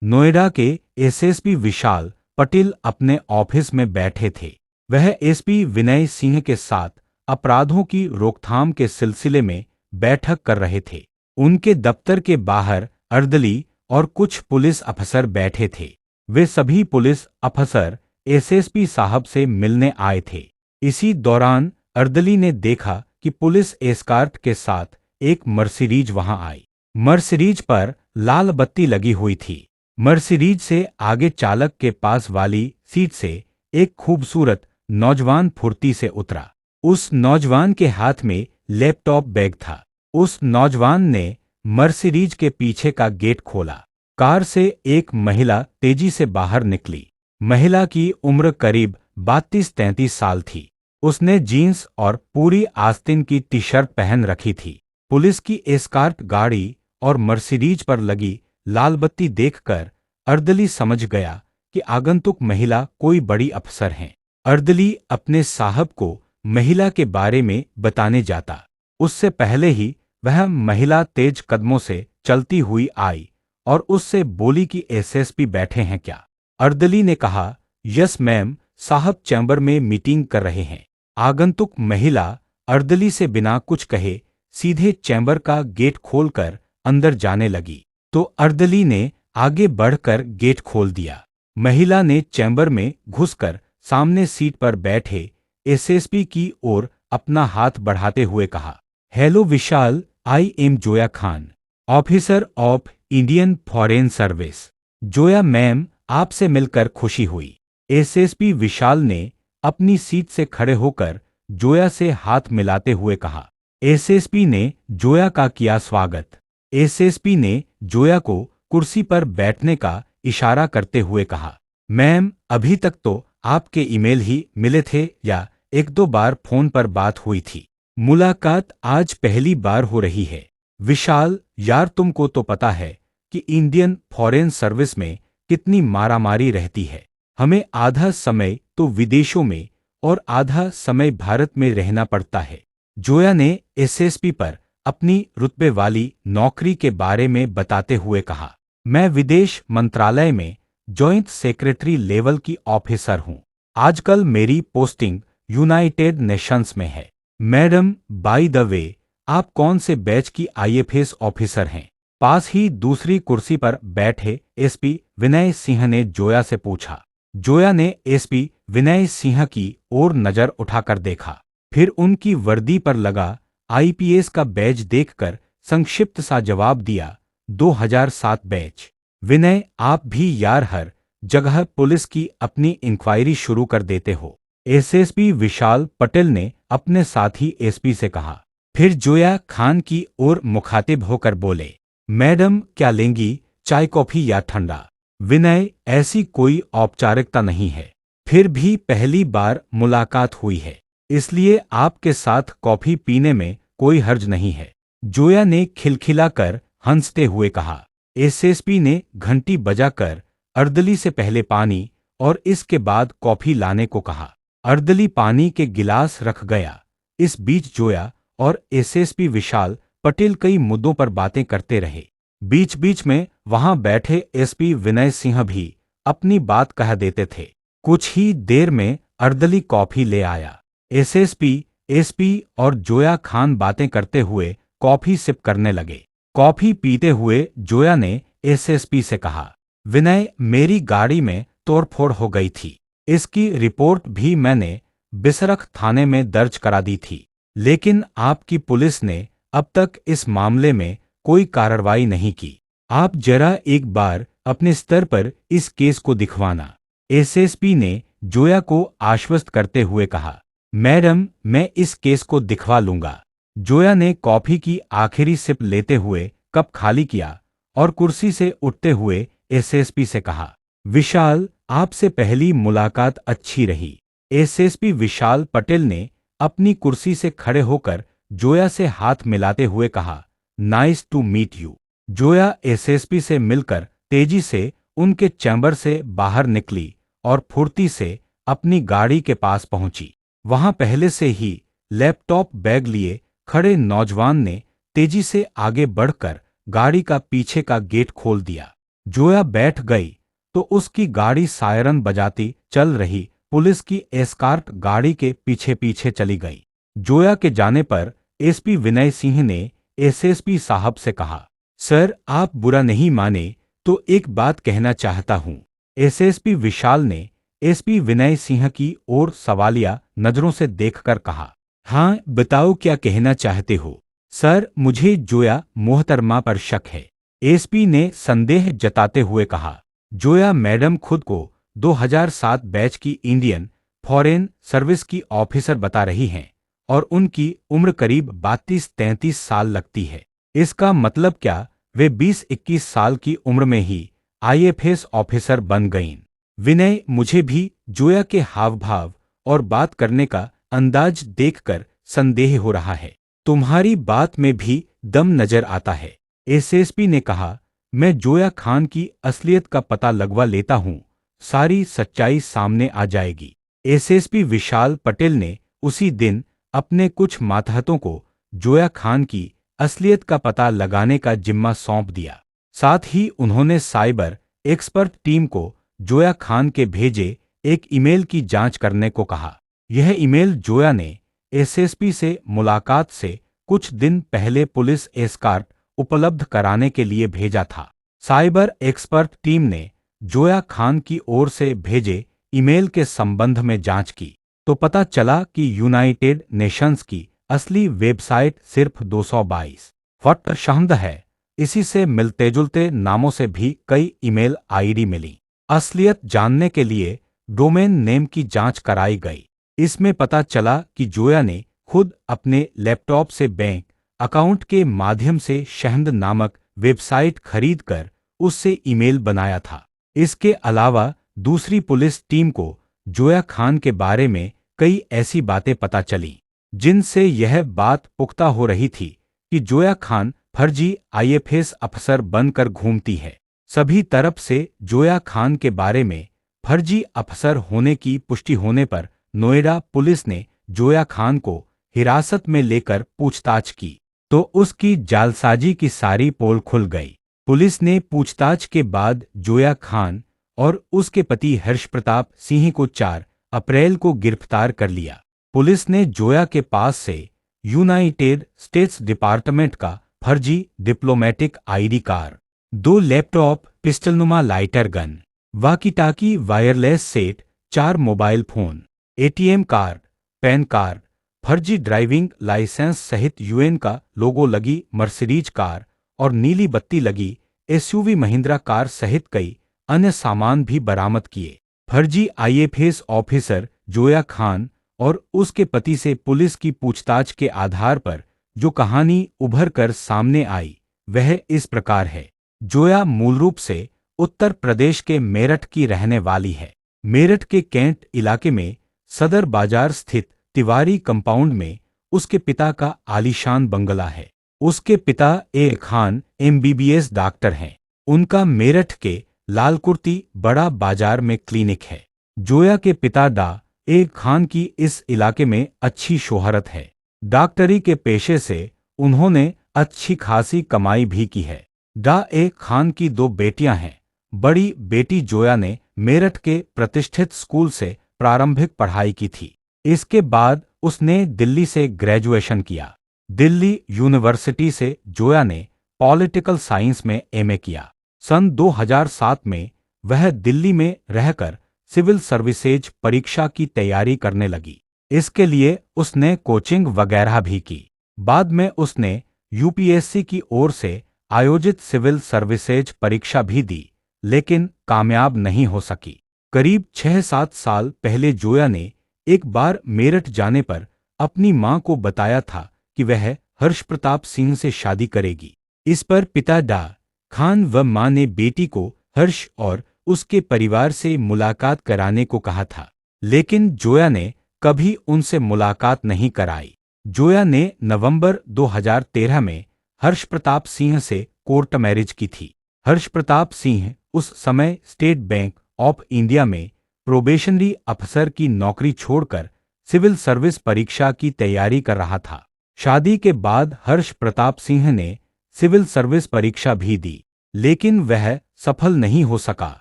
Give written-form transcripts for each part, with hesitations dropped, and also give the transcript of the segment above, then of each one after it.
नोएडा के एसएसपी विशाल पटेल अपने ऑफिस में बैठे थे। वह एसपी विनय सिंह के साथ अपराधों की रोकथाम के सिलसिले में बैठक कर रहे थे। उनके दफ्तर के बाहर अर्दली और कुछ पुलिस अफसर बैठे थे। वे सभी पुलिस अफसर एसएसपी साहब से मिलने आए थे। इसी दौरान अर्दली ने देखा कि पुलिस एस्कार्ट के साथ एक मर्सिडीज वहां आई। मर्सिडीज पर लाल बत्ती लगी हुई थी। मर्सिडीज से आगे चालक के पास वाली सीट से एक खूबसूरत नौजवान फुर्ती से उतरा। उस नौजवान के हाथ में लैपटॉप बैग था। उस नौजवान ने मर्सिडीज के पीछे का गेट खोला। कार से एक महिला तेजी से बाहर निकली। महिला की उम्र करीब 32-33 साल थी। उसने जीन्स और पूरी आस्तीन की टी शर्ट पहन रखी थी। पुलिस की एस्कार्ट गाड़ी और मर्सिडीज पर लगी लाल बत्ती देखकर अर्दली समझ गया कि आगंतुक महिला कोई बड़ी अफसर हैं। अर्दली अपने साहब को महिला के बारे में बताने जाता, उससे पहले ही वह महिला तेज कदमों से चलती हुई आई और उससे बोली कि एसएसपी बैठे हैं क्या? अर्दली ने कहा, यस मैम, साहब चैम्बर में मीटिंग कर रहे हैं। आगंतुक महिला अर्दली से बिना कुछ कहे सीधे चैम्बर का गेट खोलकर अंदर जाने लगी, तो अर्दली ने आगे बढ़कर गेट खोल दिया। महिला ने चैम्बर में घुसकर सामने सीट पर बैठे एसएसपी की ओर अपना हाथ बढ़ाते हुए कहा, hello Vishal, I am Zoya Khan, officer of Indian foreign service. Zoya ma'am, आपसे मिलकर खुशी हुई। एसएसपी विशाल ने अपनी सीट से खड़े होकर जोया से हाथ मिलाते हुए कहा। एसएसपी ने जोया का किया स्वागत। एसएसपी ने जोया को कुर्सी पर बैठने का इशारा करते हुए कहा, मैम, अभी तक तो आपके ईमेल ही मिले थे या एक दो बार फोन पर बात हुई थी। मुलाकात आज पहली बार हो रही है। विशाल यार, तुमको तो पता है कि इंडियन फॉरेन सर्विस में कितनी मारामारी रहती है। हमें आधा समय तो विदेशों में और आधा समय भारत में रहना पड़ता है। जोया ने एसएसपी पर अपनी रुतबे वाली नौकरी के बारे में बताते हुए कहा, मैं विदेश मंत्रालय में जॉइंट सेक्रेटरी लेवल की ऑफिसर हूं। आजकल मेरी पोस्टिंग यूनाइटेड नेशंस में है। मैडम, बाय द वे, आप कौन से बैच की आईएफएस ऑफिसर हैं? पास ही दूसरी कुर्सी पर बैठे एसपी विनय सिंह ने जोया से पूछा। जोया ने एसपी विनय सिंह की ओर नजर उठाकर देखा, फिर उनकी वर्दी पर लगा आईपीएस का बैज देखकर संक्षिप्त सा जवाब दिया, 2007 बैच। विनय, आप भी यार हर जगह पुलिस की अपनी इंक्वायरी शुरू कर देते हो। एसएसपी विशाल पटेल ने अपने साथी एसपी से कहा। फिर जोया खान की ओर मुखातिब होकर बोले, मैडम क्या लेंगी, चाय कॉफी या ठंडा? विनय, ऐसी कोई औपचारिकता नहीं है, फिर भी पहली बार मुलाकात हुई है, इसलिए आपके साथ कॉफी पीने में कोई हर्ज नहीं है। जोया ने खिलखिलाकर हंसते हुए कहा। एसएसपी ने घंटी बजाकर अर्दली से पहले पानी और इसके बाद कॉफी लाने को कहा। अर्दली पानी के गिलास रख गया। इस बीच जोया और एसएसपी विशाल पटेल कई मुद्दों पर बातें करते रहे। बीच बीच में वहां बैठे एसपी विनय सिंह भी अपनी बात कह देते थे। कुछ ही देर में अर्दली कॉफी ले आया। एसएसपी, एसपी और जोया खान बातें करते हुए कॉफी सिप करने लगे। कॉफी पीते हुए जोया ने एसएसपी से कहा, विनय, मेरी गाड़ी में तोड़फोड़ हो गई थी। इसकी रिपोर्ट भी मैंने बिसरख थाने में दर्ज करा दी थी, लेकिन आपकी पुलिस ने अब तक इस मामले में कोई कार्रवाई नहीं की। आप जरा एक बार अपने स्तर पर इस केस को दिखवाना। एसएसपी ने जोया को आश्वस्त करते हुए कहा, मैडम, मैं इस केस को दिखवा लूंगा। जोया ने कॉफी की आखिरी सिप लेते हुए कप खाली किया और कुर्सी से उठते हुए एसएसपी से कहा, विशाल, आपसे पहली मुलाकात अच्छी रही। एसएसपी विशाल पटेल ने अपनी कुर्सी से खड़े होकर जोया से हाथ मिलाते हुए कहा, nice to meet you. Zoya SSP से मिलकर तेजी से उनके चैम्बर से बाहर निकली और फुर्ती से अपनी गाड़ी के पास पहुंची। वहां पहले से ही लैपटॉप बैग लिए खड़े नौजवान ने तेजी से आगे बढ़कर गाड़ी का पीछे का गेट खोल दिया। जोया बैठ गई तो उसकी गाड़ी सायरन बजाती चल रही पुलिस की एस्कार्ट गाड़ी के पीछे पीछे चली गई। जोया के जाने पर एसपी विनय सिंह ने एसएसपी साहब से कहा, सर आप बुरा नहीं माने तो एक बात कहना चाहता हूं। एसएसपी विशाल ने एसपी विनय सिंह की ओर सवालिया नजरों से देखकर कहा, हाँ बताओ क्या कहना चाहते हो। सर मुझे जोया मोहतरमा पर शक है, एसपी ने संदेह जताते हुए कहा। जोया मैडम खुद को 2007 बैच की इंडियन फॉरेन सर्विस की ऑफिसर बता रही हैं और उनकी उम्र करीब 32-33 साल लगती है। इसका मतलब क्या वे 20-21 साल की उम्र में ही आईएफएस ऑफिसर बन गईं। विनय मुझे भी जोया के हाव भाव और बात करने का अंदाज देखकर संदेह हो रहा है। तुम्हारी बात में भी दम नजर आता है, एसएसपी ने कहा। मैं जोया खान की असलियत का पता लगवा लेता हूं, सारी सच्चाई सामने आ जाएगी। एसएसपी विशाल पटेल ने उसी दिन अपने कुछ मातहतों को जोया खान की असलियत का पता लगाने का जिम्मा सौंप दिया। साथ ही उन्होंने साइबर एक्सपर्ट टीम को जोया खान के भेजे एक ईमेल की जांच करने को कहा। यह ईमेल जोया ने एसएसपी से मुलाकात से कुछ दिन पहले पुलिस एस्कार्ट उपलब्ध कराने के लिए भेजा था। साइबर एक्सपर्ट टीम ने जोया खान की ओर से भेजे ईमेल के संबंध में जांच की तो पता चला कि यूनाइटेड नेशंस की असली वेबसाइट सिर्फ 222 फट शहद है। इसी से मिलते जुलते नामों से भी कई ईमेल आईडी मिली। असलियत जानने के लिए डोमेन नेम की जांच कराई गई। इसमें पता चला कि जोया ने खुद अपने लैपटॉप से बैंक अकाउंट के माध्यम से शहद नामक वेबसाइट खरीदकर उससे ईमेल बनाया था। इसके अलावा दूसरी पुलिस टीम को जोया खान के बारे में कई ऐसी बातें पता चलीं जिनसे यह बात पुख्ता हो रही थी कि जोया खान फर्जी आईएफएस अफसर बनकर घूमती है। सभी तरफ से जोया खान के बारे में फर्जी अफसर होने की पुष्टि होने पर नोएडा पुलिस ने जोया खान को हिरासत में लेकर पूछताछ की तो उसकी जालसाजी की सारी पोल खुल गई। पुलिस ने पूछताछ के बाद जोया खान और उसके पति हर्ष प्रताप सिंह को 4 अप्रैल को गिरफ्तार कर लिया। पुलिस ने जोया के पास से यूनाइटेड स्टेट्स डिपार्टमेंट का फर्जी डिप्लोमेटिक आईडी कार्ड, 2 लैपटॉप, पिस्टलनुमा lighter gun, walkie-talkie wireless set, 4 mobile phone, ATM card, PAN card, फर्जी ड्राइविंग लाइसेंस सहित यूएन का लोगो लगी मर्सिडीज कार और नीली बत्ती लगी एसयूवी महिंद्रा कार सहित कई अन्य सामान भी बरामद किए। फर्जी आईएफएस ऑफिसर जोया खान और उसके पति से पुलिस की पूछताछ के आधार पर जो कहानी उभर कर सामने आई वह इस प्रकार है। जोया मूल रूप से उत्तर प्रदेश के मेरठ की रहने वाली है। मेरठ के कैंट इलाके में सदर बाजार स्थित तिवारी कंपाउंड में उसके पिता का आलीशान बंगला है। उसके पिता ए खान एमबीबीएस डॉक्टर हैं। उनका मेरठ के लालकुर्ती बड़ा बाजार में क्लिनिक है। जोया के पिता डा ए खान की इस इलाके में अच्छी शोहरत है। डॉक्टरी के पेशे से उन्होंने अच्छी खासी कमाई भी की है। डा ए खान की 2 बेटियां हैं। बड़ी बेटी जोया ने मेरठ के प्रतिष्ठित स्कूल से प्रारंभिक पढ़ाई की थी। इसके बाद उसने दिल्ली से ग्रेजुएशन किया। दिल्ली यूनिवर्सिटी से जोया ने पॉलिटिकल साइंस में एमए किया। सन 2007 में वह दिल्ली में रहकर सिविल सर्विसेज परीक्षा की तैयारी करने लगी। इसके लिए उसने कोचिंग वगैरह भी की। बाद में उसने यूपीएससी की ओर से आयोजित सिविल सर्विसेज परीक्षा भी दी, लेकिन कामयाब नहीं हो सकी। करीब 6-7 साल पहले जोया ने एक बार मेरठ जाने पर अपनी मां को बताया था कि वह हर्ष प्रताप सिंह से शादी करेगी। इस पर पिता डा खान व मां ने बेटी को हर्ष और उसके परिवार से मुलाकात कराने को कहा था, लेकिन जोया ने कभी उनसे मुलाकात नहीं कराई। जोया ने नवंबर 2013 में हर्ष प्रताप सिंह से कोर्ट मैरिज की थी। हर्ष प्रताप सिंह उस समय स्टेट बैंक ऑफ इंडिया में प्रोबेशनरी अफसर की नौकरी छोड़कर सिविल सर्विस परीक्षा की तैयारी कर रहा था। शादी के बाद हर्ष प्रताप सिंह ने सिविल सर्विस परीक्षा भी दी, लेकिन वह सफल नहीं हो सका।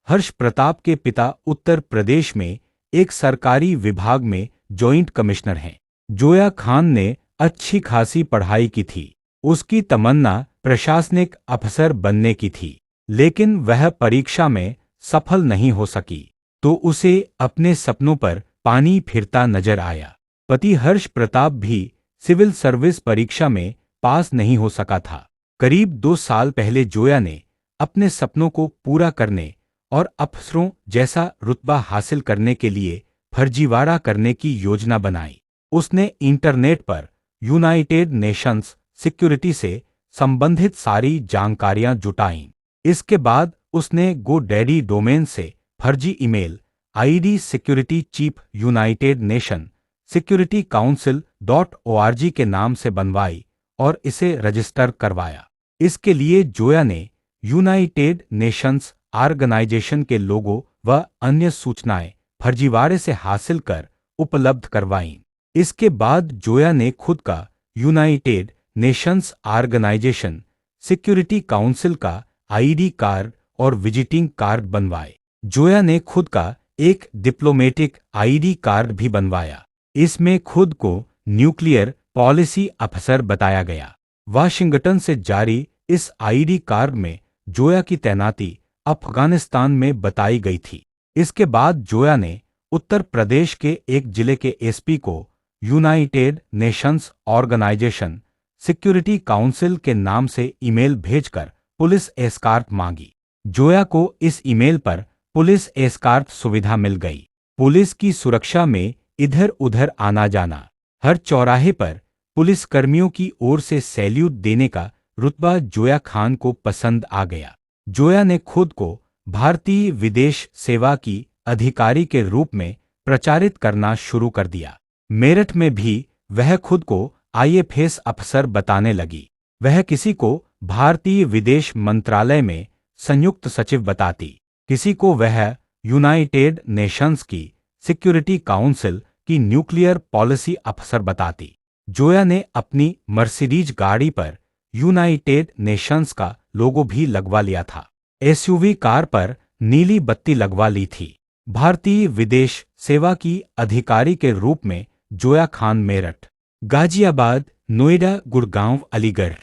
हर्ष प्रताप के पिता उत्तर प्रदेश में एक सरकारी विभाग में जॉइंट कमिश्नर हैं। जोया खान ने अच्छी खासी पढ़ाई की थी। उसकी तमन्ना प्रशासनिक अफसर बनने की थी, लेकिन वह परीक्षा में सफल नहीं हो सकी, तो उसे अपने सपनों पर पानी फिरता नजर आया। पति हर्ष प्रताप भी सिविल सर्विस परीक्षा में पास नहीं हो सका था। करीब 2 साल पहले जोया ने अपने सपनों को पूरा करने और अफसरों जैसा रुतबा हासिल करने के लिए फर्जीवाड़ा करने की योजना बनाई। उसने इंटरनेट पर यूनाइटेड नेशंस सिक्योरिटी से संबंधित सारी जानकारियां जुटाईं। इसके बाद उसने गोडैडी डोमेन से फर्जी email ID security chief United nation security council .org के नाम से बनवाई और इसे रजिस्टर करवाया। इसके लिए जोया ने यूनाइटेड नेशंस ऑर्गेनाइजेशन के लोगो व अन्य सूचनाएं फर्जीवाड़े से हासिल कर उपलब्ध करवाईं। इसके बाद जोया ने खुद का United Nations organisation security council का आईडी कार्ड और विजिटिंग कार्ड बनवाए। जोया ने खुद का एक डिप्लोमेटिक आईडी कार्ड भी बनवाया। इसमें खुद को न्यूक्लियर पॉलिसी अफसर बताया गया। वाशिंगटन से जारी इस आईडी कार्ड में जोया की तैनाती अफगानिस्तान में बताई गई थी। इसके बाद जोया ने उत्तर प्रदेश के एक जिले के एसपी को United Nations organisation security council के नाम से ईमेल भेजकर पुलिस एस्कार्ट मांगी। जोया को इस ईमेल पर पुलिस एस्कार्ट सुविधा मिल गई। पुलिस की सुरक्षा में इधर उधर आना जाना, हर चौराहे पर पुलिसकर्मियों की ओर से सैल्यूट देने का रुतबा जोया खान को पसंद आ गया। जोया ने खुद को भारतीय विदेश सेवा की अधिकारी के रूप में प्रचारित करना शुरू कर दिया। मेरठ में भी वह खुद को आईएफएस अफसर बताने लगी। वह किसी को भारतीय विदेश मंत्रालय में संयुक्त सचिव बताती, किसी को वह यूनाइटेड नेशंस की सिक्योरिटी काउंसिल की न्यूक्लियर पॉलिसी अफसर बताती। जोया ने अपनी मर्सिडीज गाड़ी पर यूनाइटेड नेशंस का लोगो भी लगवा लिया था। एसयूवी कार पर नीली बत्ती लगवा ली थी। भारतीय विदेश सेवा की अधिकारी के रूप में जोया खान मेरठ, गाजियाबाद, नोएडा, गुड़गांव, अलीगढ़,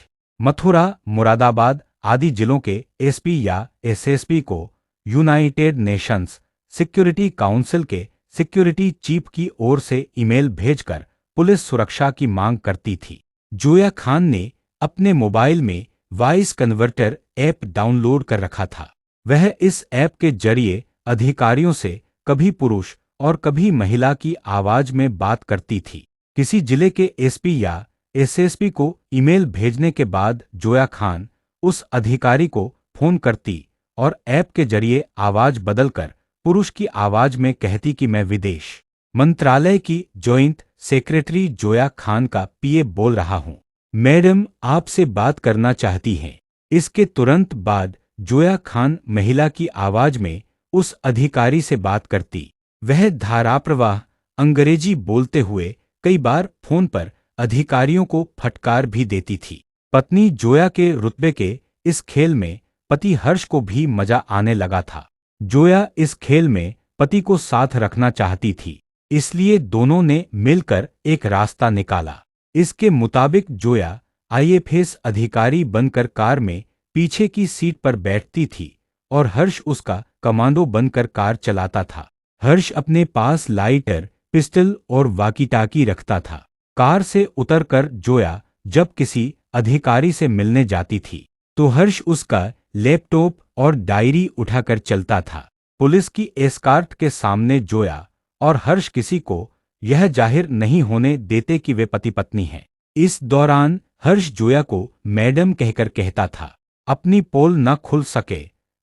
मथुरा, मुरादाबाद आदि जिलों के एसपी या एसएसपी को यूनाइटेड नेशंस सिक्योरिटी काउंसिल के सिक्योरिटी चीफ की ओर से ईमेल भेजकर पुलिस सुरक्षा की मांग करती थी। जोया खान ने अपने मोबाइल में वॉइस कन्वर्टर ऐप डाउनलोड कर रखा था। वह इस ऐप के जरिए अधिकारियों से कभी पुरुष और कभी महिला की आवाज में बात करती थी। किसी जिले के एसपी या एसएसपी को ईमेल भेजने के बाद जोया खान उस अधिकारी को फोन करती और ऐप के जरिए आवाज बदलकर पुरुष की आवाज में कहती कि मैं विदेश मंत्रालय की जॉइंट सेक्रेटरी जोया खान का पीए बोल रहा हूं, मैडम आपसे बात करना चाहती हैं। इसके तुरंत बाद जोया खान महिला की आवाज में उस अधिकारी से बात करती। वह धाराप्रवाह अंग्रेजी बोलते हुए कई बार फोन पर अधिकारियों को फटकार भी देती थी। पत्नी जोया के रुतबे के इस खेल में पति हर्ष को भी मजा आने लगा था। जोया इस खेल में पति को साथ रखना चाहती थी, इसलिए दोनों ने मिलकर एक रास्ता निकाला। इसके मुताबिक जोया आईएफएस अधिकारी बनकर कार में पीछे की सीट पर बैठती थी और हर्ष उसका कमांडो बनकर कार चलाता था। हर्ष अपने पास लाइटर, पिस्टल और वाकीटाकी रखता था। कार से उतरकर जोया जब किसी अधिकारी से मिलने जाती थी तो हर्ष उसका लैपटॉप और डायरी उठाकर चलता था। पुलिस की एस्कार्ट के सामने जोया और हर्ष किसी को यह जाहिर नहीं होने देते कि वे पति पत्नी हैं। इस दौरान हर्ष जोया को मैडम कहकर कहता था। अपनी पोल न खुल सके,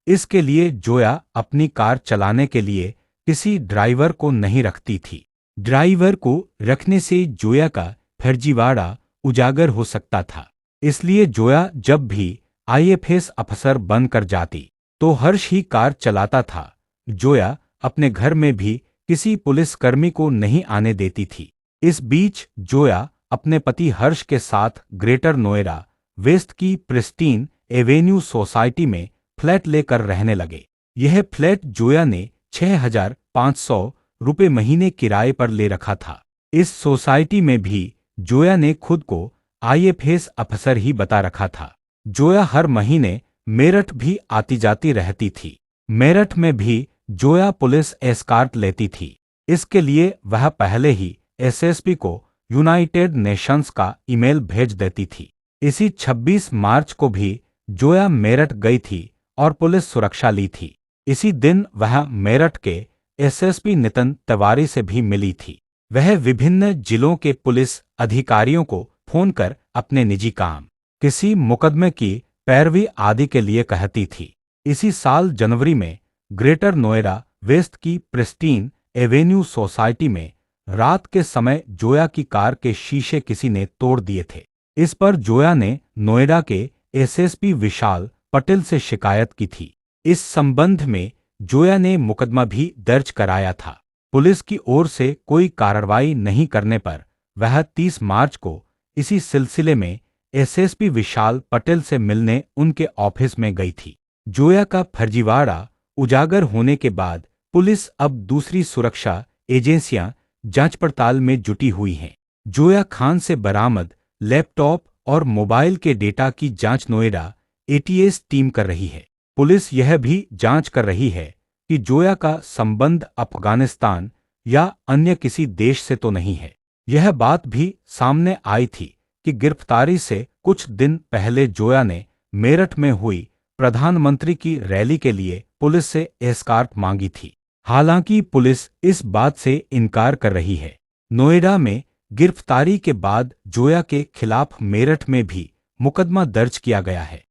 इसके लिए जोया अपनी कार चलाने के लिए किसी ड्राइवर को नहीं रखती थी। ड्राइवर को रखने से जोया का फर्जीवाड़ा उजागर हो सकता था, इसलिए जोया जब भी आईएफएस अफसर बनकर जाती तो हर्ष ही कार चलाता था। जोया अपने घर में भी किसी पुलिसकर्मी को नहीं आने देती थी। इस बीच जोया अपने पति हर्ष के साथ ग्रेटर नोएडा वेस्ट की प्रिस्टीन एवेन्यू सोसाइटी में फ्लैट लेकर रहने लगे। यह फ्लैट जोया ने 6,500 रुपये महीने किराए पर ले रखा था। इस सोसाइटी में भी जोया ने खुद को आईएफएस अफसर ही बता रखा था। जोया हर महीने मेरठ भी आती जाती रहती थी। मेरठ में भी जोया पुलिस एस्कार्ट लेती थी। इसके लिए वह पहले ही एसएसपी को यूनाइटेड नेशंस का ईमेल भेज देती थी। इसी 26 मार्च को भी जोया मेरठ गई थी और पुलिस सुरक्षा ली थी। इसी दिन वह मेरठ के एसएसपी नितिन तिवारी से भी मिली थी। वह विभिन्न जिलों के पुलिस अधिकारियों को फोन कर अपने निजी काम, किसी मुकदमे की पैरवी आदि के लिए कहती थी। इसी साल जनवरी में ग्रेटर नोएडा वेस्ट की प्रिस्टीन एवेन्यू सोसाइटी में रात के समय जोया की कार के शीशे किसी ने तोड़ दिए थे। इस पर जोया ने नोएडा के एसएसपी विशाल पटेल से शिकायत की थी। इस संबंध में जोया ने मुकदमा भी दर्ज कराया था। पुलिस की ओर से कोई कार्रवाई नहीं करने पर वह 30 मार्च को इसी सिलसिले में एसएसपी विशाल पटेल से मिलने उनके ऑफिस में गई थी। जोया का फर्जीवाड़ा उजागर होने के बाद पुलिस अब दूसरी सुरक्षा एजेंसियां जांच पड़ताल में जुटी हुई हैं। जोया खान से बरामद लैपटॉप और मोबाइल के डेटा की जांच नोएडा एटीएस टीम कर रही है। पुलिस यह भी जांच कर रही है कि जोया का संबंध अफगानिस्तान या अन्य किसी देश से तो नहीं है। यह बात भी सामने आई थी कि गिरफ्तारी से कुछ दिन पहले जोया ने मेरठ में हुई प्रधानमंत्री की रैली के लिए पुलिस से एस्कार्ट मांगी थी। हालांकि पुलिस इस बात से इनकार कर रही है। नोएडा में गिरफ्तारी के बाद जोया के खिलाफ मेरठ में भी मुकदमा दर्ज किया गया है।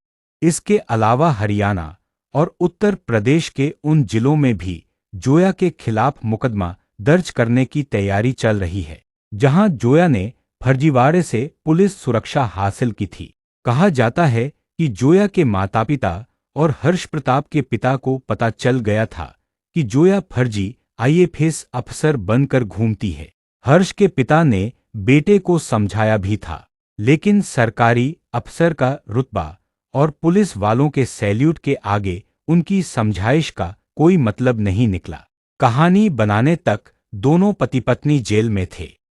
इसके अलावा हरियाणा और उत्तर प्रदेश के उन जिलों में भी जोया के खिलाफ मुकदमा दर्ज करने की तैयारी चल रही है, जहां जोया ने फर्जीवाड़े से पुलिस सुरक्षा हासिल की थी। कहा जाता है कि जोया के माता पिता और हर्ष प्रताप के पिता को पता चल गया था कि जोया फर्जी आईएफएस अफसर बनकर घूमती है। हर्ष के पिता ने बेटे को समझाया भी था, लेकिन सरकारी अफसर का रुतबा और पुलिस वालों के सैल्यूट के आगे उनकी समझाइश का कोई मतलब नहीं निकला। कहानी बनाने तक दोनों पति पत्नी जेल में थे।